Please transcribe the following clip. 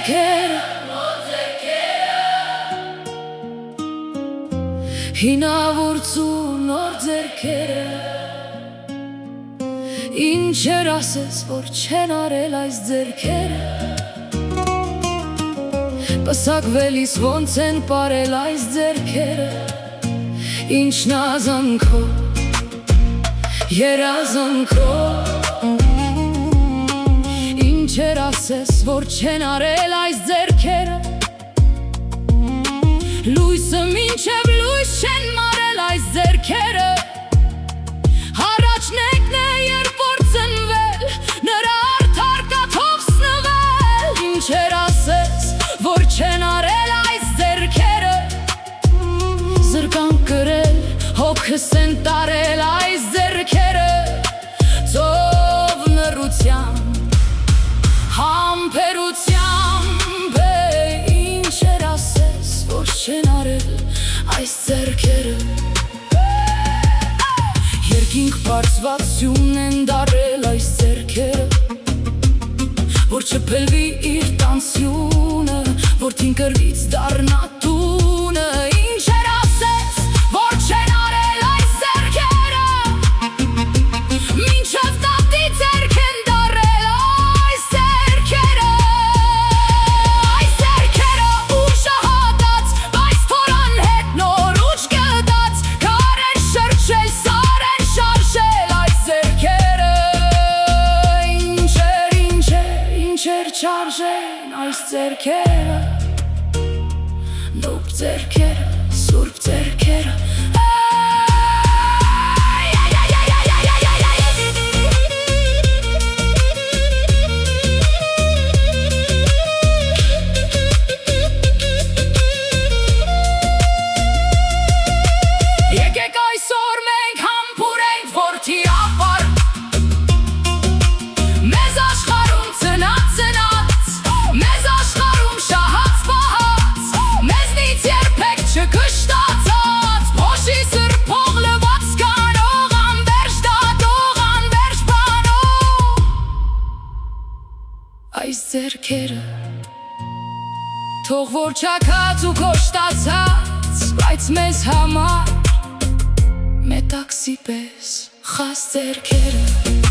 ձեռքերը հինավուրցու նոր ձեռքերը Ինչեր ասես, որ չեն արել այս ձեռքերը Պսակվելիս ոնց են պարել այս ձեռքերը Ինչ նազանքով, երազանքով Ինչեր ասես, որ չեն արել այս ձեռքերը Լույսը մինչև լույս չեն մարել այս ձեռքերը Առաջնեկն է երբ որ ծնվել Նրա արդար կաթով սնվել Ինչեր ասես, որ չեն արել այս ձեռքերը Զրկան կրել, հոգս են տարել այս ձեռքերը Ծով նռությամբ, համբերությամբ Ինչեր ասես, որ չեն արել այս ձեռքերը Երկինք բարձվածություն են դարել այս ձեռքերը Որ չփլվի իր տանսյունը Որ թինկրվից դառնա տունը Ինչեր ասես, որ չեն արել այս ձեռքերը Մինչև տատի ձեռք են դարել այս ձեռքերը Այս ձեռքերը ուժը հատած Բայց թորան հետ նոր ուժ գտած Քարեր շրջել, սարեր շարժել այս ձեռքերը Ինչեր չարժեն այս ձեռքերը Նոպ ձեռքերը, սուրբ ձեռքերը Եկեք այսօր մենք համբուրենք որդի ապար Մեզ աշխարհում ծնած Մեզ աշխարհում շահած-պահած Մեզնից երբեք չկշտացած Փոշի սրբող լված կանող Անվերջ դատող, անվերջ բանող Այս ձեռքերը Թող որ չաքած ու կոշտացած Բայց մեզ համար Մետաքսի պես խաս ձեռքերը